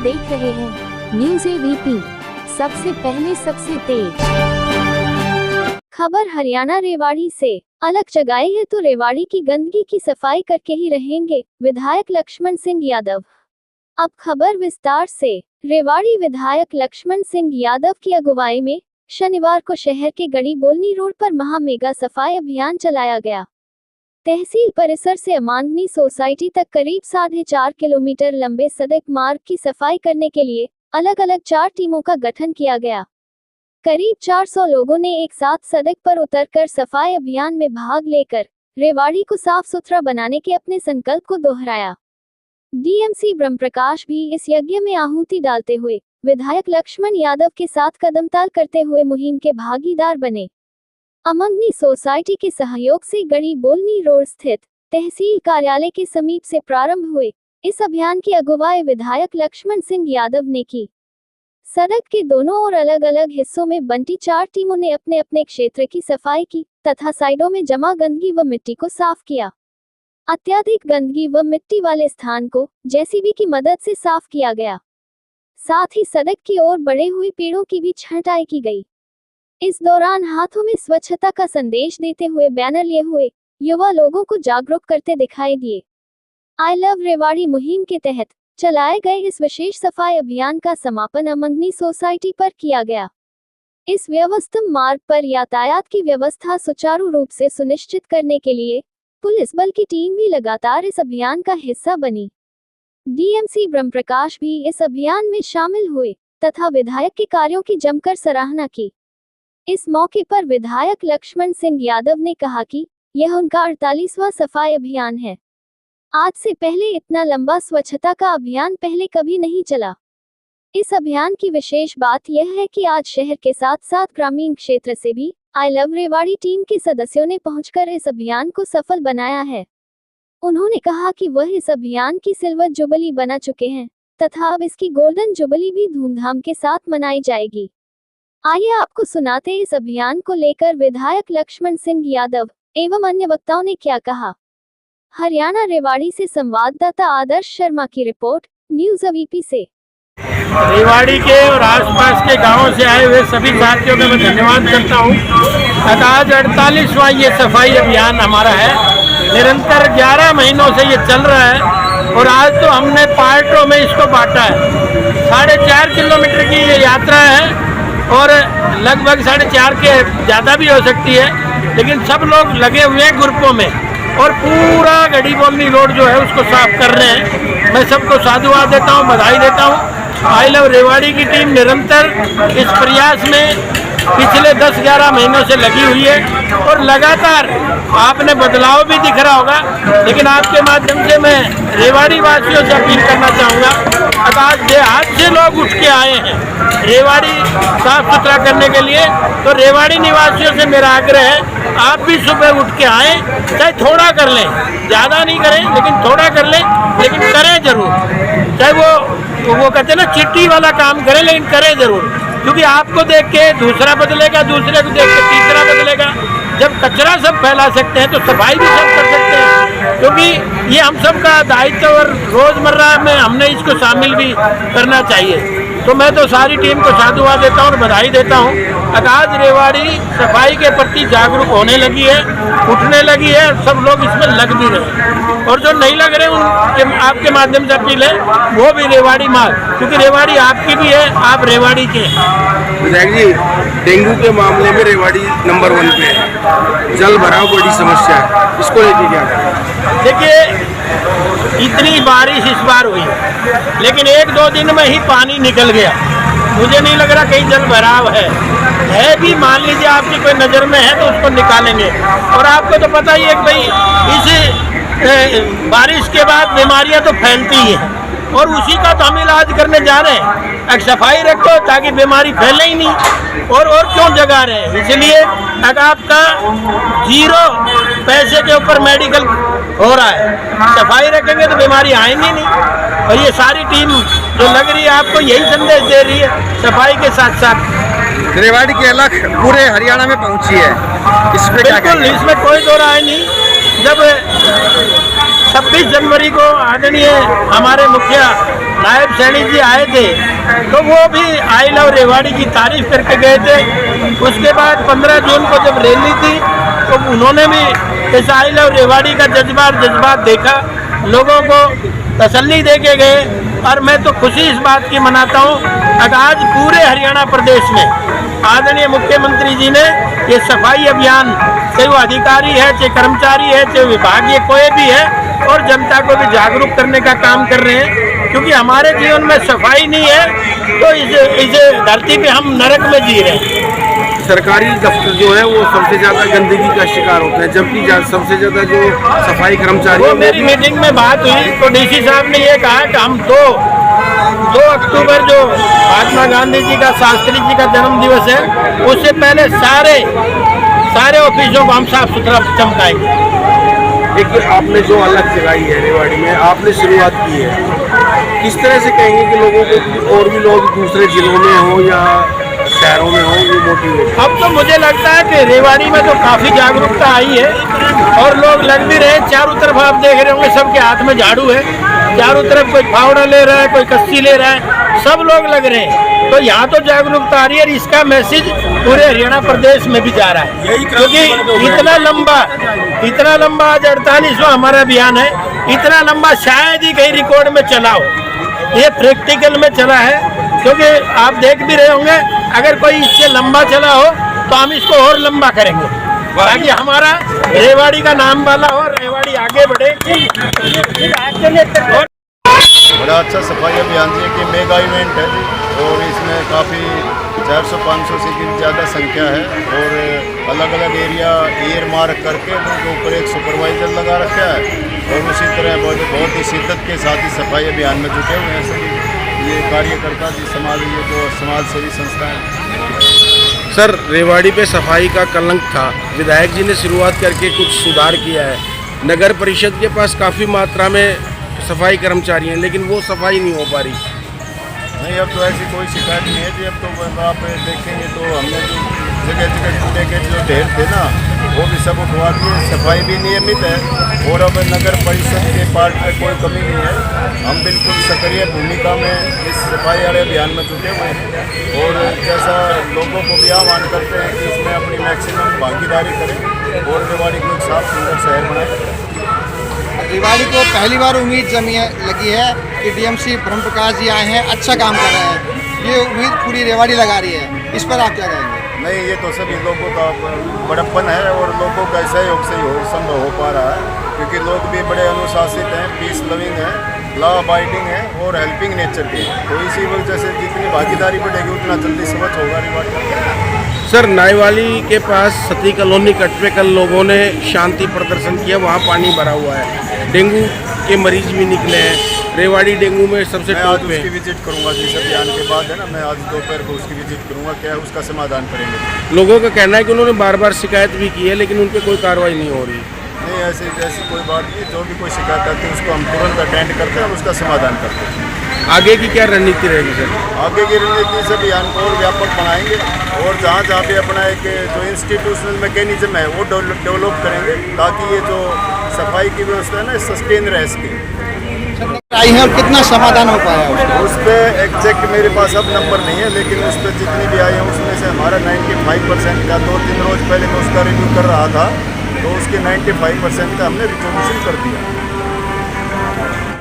देख रहे हैं न्यूज़ एबीपी, सबसे पहले सबसे तेज खबर। हरियाणा रेवाड़ी से अलग जगाई है तो रेवाड़ी की गंदगी की सफाई करके ही रहेंगे, विधायक लक्ष्मण सिंह यादव। अब खबर विस्तार से। रेवाड़ी विधायक लक्ष्मण सिंह यादव की अगुवाई में शनिवार को शहर के गड़ी बोलनी रोड पर महा मेगा सफाई अभियान चलाया गया। तहसील परिसर से अमांगनी सोसाइटी तक करीब 4.5 किलोमीटर लंबे सड़क मार्ग की सफाई करने के लिए अलग अलग 4 टीमों का गठन किया गया। करीब 400 लोगों ने एक साथ सड़क पर उतरकर सफाई अभियान में भाग लेकर रेवाड़ी को साफ सुथरा बनाने के अपने संकल्प को दोहराया। डीएमसी ब्रह्मप्रकाश भी इस यज्ञ में आहुति डालते हुए विधायक लक्ष्मण यादव के साथ कदमताल करते हुए मुहिम के भागीदार बने। अमंगनी सोसाइटी के सहयोग से गड़ी बोलनी रोड स्थित तहसील कार्यालय के समीप से प्रारंभ हुए इस अभियान की अगुवाई विधायक लक्ष्मण सिंह यादव ने की। सड़क के दोनों ओर अलग अलग हिस्सों में बंटी 4 टीमों ने अपने अपने क्षेत्र की सफाई की तथा साइडों में जमा गंदगी व मिट्टी को साफ किया। अत्यधिक गंदगी व मिट्टी वाले स्थान को जेसीबी की मदद से साफ किया गया। साथ ही सड़क की ओर बढ़े हुए पेड़ों की भी छंटाई की गई। इस दौरान हाथों में स्वच्छता का संदेश देते हुए बैनर लिए हुए युवा लोगों को जागरूक करते दिखाई दिए। आई लव रेवाड़ी मुहिम के तहत चलाए गए इस विशेष सफाई अभियान का समापन अमंगनी सोसाइटी पर किया गया। इस व्यवस्थित मार्ग पर यातायात की व्यवस्था सुचारू रूप से सुनिश्चित करने के लिए पुलिस बल की टीम भी लगातार इस अभियान का हिस्सा बनी। डीएमसी ब्रह्मप्रकाश भी इस अभियान में शामिल हुए तथा विधायक के कार्यों की जमकर सराहना की। इस मौके पर विधायक लक्ष्मण सिंह यादव ने कहा कि यह उनका 48वां सफाई अभियान है। आज से पहले इतना लंबा स्वच्छता का अभियान पहले कभी नहीं चला। इस अभियान की विशेष बात यह है कि आज शहर के साथ साथ ग्रामीण क्षेत्र से भी आई लव रेवाड़ी टीम के सदस्यों ने पहुंचकर इस अभियान को सफल बनाया है। उन्होंने कहा कि वह इस अभियान की सिल्वर जुबली बना चुके हैं तथा अब इसकी गोल्डन जुबली भी धूमधाम के साथ मनाई जाएगी। आइए आपको सुनाते इस अभियान को लेकर विधायक लक्ष्मण सिंह यादव एवं अन्य वक्ताओं ने क्या कहा। हरियाणा रेवाड़ी से संवाददाता आदर्श शर्मा की रिपोर्ट, न्यूज़ एबीपी से। रेवाड़ी के और आसपास के गांवों से आए हुए सभी साथियों का मैं धन्यवाद करता हूं। आज 48वां ये सफाई अभियान हमारा है। निरंतर 11 महीनों से ये चल रहा है और आज तो हमने पार्टों में इसको बांटा है। 4.5 किलोमीटर की ये यात्रा है और लगभग 4.5 के ज़्यादा भी हो सकती है, लेकिन सब लोग लगे हुए हैं ग्रुपों में और पूरा गड़ी बोलनी रोड जो है उसको साफ कर रहे हैं। मैं सबको साधुवाद देता हूँ, बधाई देता हूँ। आई लव रेवाड़ी की टीम निरंतर इस प्रयास में पिछले 10-11 महीनों से लगी हुई है और लगातार आपने बदलाव भी दिख रहा होगा। लेकिन आपके माध्यम से मैं रेवाड़ी वासियों से अपील करना चाहूँगा, आज देहात से लोग उठ के आए हैं रेवाड़ी साफ सुथरा करने के लिए, तो रेवाड़ी निवासियों से मेरा आग्रह है आप भी सुबह उठ के आए, चाहे थोड़ा कर लें, ज़्यादा नहीं करें लेकिन थोड़ा कर लें, लेकिन करें जरूर। चाहे वो कहते हैं ना चिट्ठी वाला काम करें, लेकिन करें जरूर, क्योंकि आपको देख के दूसरा बदलेगा, दूसरे को देख के तीसरा बदलेगा। जब कचरा सब फैला सकते हैं तो सफाई भी सब कर सकते हैं, क्योंकि ये हम सब का दायित्व और रोज़मर्रा में हमने इसको शामिल भी करना चाहिए। तो मैं तो सारी टीम को साधुवाद देता हूँ और बधाई देता हूँ। आज रेवाड़ी सफाई के प्रति जागरूक होने लगी है, उठने लगी है, सब लोग इसमें लग भी रहे, और जो नहीं लग रहे उनके आपके माध्यम से अपील है वो भी रेवाड़ी मार, क्योंकि रेवाड़ी आपकी भी है, आप रेवाड़ी के हैं। विधायक जी, डेंगू के मामले में रेवाड़ी नंबर 1 पे है, जल भराव बड़ी समस्या है, इसको लेके क्या करें? देखिए, इतनी बारिश इस बार हुई लेकिन 1-2 दिन में ही पानी निकल गया। मुझे नहीं लग रहा कहीं जल भराव है भी। मान लीजिए आपकी कोई नज़र में है तो उसको निकालेंगे। और आपको तो पता ही है कि भाई इस बारिश के बाद बीमारियां तो फैलती ही हैं और उसी का तो हम इलाज करने जा रहे हैं। एक सफाई रखो ताकि बीमारी फैले ही नहीं, और क्यों जगा रहे हैं। इसलिए अगर आपका 0 पैसे के ऊपर मेडिकल हो रहा है, सफाई रखेंगे तो बीमारी आएंगी नहीं। और ये सारी टीम जो लग रही है आपको यही संदेश दे रही है, सफाई के साथ साथ रेवाड़ी की अलग पूरे हरियाणा में पहुंची है, इसमें बिल्कुल इसमें कोई दो राय नहीं। जब 26 जनवरी को आदरणीय हमारे मुखिया नायब सैनी जी आए थे तो वो भी आई लव रेवाड़ी की तारीफ करके गए थे। उसके बाद 15 जून को जब रैली थी तो उन्होंने भी इस आई लव रेवाड़ी का जज्बात देखा, लोगों को तसल्ली दे के गए। और मैं तो खुशी इस बात की मनाता हूँ कि आज पूरे हरियाणा प्रदेश में आदरणीय मुख्यमंत्री जी ने ये सफाई अभियान, चाहे वो अधिकारी है, चाहे कर्मचारी है, चाहे विभागीय कोई भी है, और जनता को भी जागरूक करने का काम कर रहे हैं। क्योंकि हमारे जीवन में सफाई नहीं है तो इस धरती पे हम नरक में जी रहे हैं। सरकारी दफ्तर जो है वो सबसे ज्यादा गंदगी का शिकार होते हैं, जबकि सबसे ज्यादा जो सफाई कर्मचारी, वो मेरी मीटिंग में बात हुई तो डीसी साहब ने ये कहा कि हम 2 अक्टूबर जो महात्मा गांधी जी का, शास्त्री जी का जन्म दिवस है, उससे पहले सारे ऑफिसों को हम साफ सुथरा चमकाएंगे। एक आपने जो अलग जगाई है रेवाड़ी में, आपने शुरुआत की है, किस तरह से कहेंगे कि लोगों को और भी लोग दूसरे जिलों में हो या शहरों में हो ये मोटिवेट? अब तो मुझे लगता है कि रेवाड़ी में तो काफ़ी जागरूकता आई है और लोग लग भी रहे हैं। चारों तरफ आप देख रहे होंगे सबके हाथ में झाड़ू है, चारों तरफ कोई फावड़ा ले रहा है, कोई कस्सी ले रहा है, सब लोग लग रहे हैं। तो यहाँ तो जागरूकता आ रही है और इसका मैसेज पूरे हरियाणा प्रदेश में भी जा रहा है। क्योंकि इतना लंबा आज 48वां हमारा अभियान है, इतना लंबा शायद ही कहीं रिकॉर्ड में चला हो, ये प्रैक्टिकल में चला है। क्योंकि आप देख भी रहे होंगे अगर कोई इससे लंबा चला हो तो हम इसको और लंबा करेंगे ताकि हमारा रेवाड़ी का नाम वाला हो, रेवाड़ी आगे बढ़े। बड़ा अच्छा सफाई अभियान जी कि मेगा इवेंट है और इसमें काफ़ी 400-500 से की ज़्यादा संख्या है और अलग अलग एरिया एयर मार्क करके उनके ऊपर एक सुपरवाइज़र लगा रखा है और उसी तरह बहुत ही शिद्दत के साथ ही सफाई अभियान में जुटे हुए हैं सभी ये कार्यकर्ता जी, ये जो समाज सेवी संस्था है। सर, रेवाड़ी पे सफाई का कलंक था, विधायक जी ने शुरुआत करके कुछ सुधार किया है। नगर परिषद के पास काफ़ी मात्रा में सफाई कर्मचारी हैं लेकिन वो सफाई नहीं हो पा रही। नहीं, अब तो ऐसी कोई शिकायत नहीं है जी। अब तो आप देखेंगे तो हमने जो जगह कूड़े के जो ढेर थे ना वो भी सब उठवा दिए, सफाई भी नियमित है और अब नगर परिषद के पार्ट में कोई कमी नहीं है। हम बिल्कुल सक्रिय भूमिका में इस सफाई वाले अभियान में जुटे हुए हैं और जैसा लोगों को भी आह्वान करते हैं कि इसमें अपनी मैक्सिमम भागीदारी करें और रेवाड़ी को एक साफ सुंदर शहर बनाएं। रेवाड़ी को पहली बार उम्मीद लगी है कि डीएमसी ब्रह्म प्रकाश जी आए हैं, अच्छा काम कर रहे हैं, ये उम्मीद पूरी रेवाड़ी लगा रही है। इस पर आप क्या कहेंगे? नहीं, ये तो सभी लोगों का बड़प्पन है और लोगों का सहयोग से ही संभव हो पा रहा है क्योंकि लोग भी बड़े अनुशासित हैं, पीस लविंग हैं, लॉ अबाइडिंग है और हेल्पिंग नेचर के हैं। तो इसी वजह से जितनी भागीदारी बढ़ेगी उतना जल्दी समझ होगा रेवाड़ी। सर, नाईवाली के पास सती कॉलोनी कट पे कल लोगों ने शांति प्रदर्शन किया, वहाँ पानी भरा हुआ है, डेंगू के मरीज भी निकले हैं। रेवाड़ी डेंगू में सबसे टॉप पे। उसकी विजिट करूंगा जिस अभियान के बाद है ना, मैं आज दोपहर को उसकी विजिट करूंगा, क्या है उसका समाधान करेंगे। लोगों का कहना है कि उन्होंने बार बार शिकायत भी की है लेकिन उन पर कोई कार्रवाई नहीं हो रही। नहीं, ऐसी कोई बात नहीं, जो भी कोई शिकायत आती है उसको हम तुरंत अटेंड करते हैं और उसका समाधान करते हैं। आगे की क्या रणनीति रहेगी सर? आगे की रणनीति इस अभियान को और व्यापक बनाएंगे और जहाँ भी अपना एक जो इंस्टीट्यूशनल मैकेनिज्म है वो डेवलप करेंगे ताकि ये जो सफाई की व्यवस्था है ना सस्टेन रह सके। आई है और कितना समाधान हो पाया उसका? उस पर एग्जैक्ट मेरे पास अब नंबर नहीं है लेकिन उस पर जितनी भी आई है उसमें से हमारा 95% का 2-3 रोज पहले मैं उसका रिव्यू कर रहा था तो उसके 95% का हमने रिजोल्यूशन कर दिया।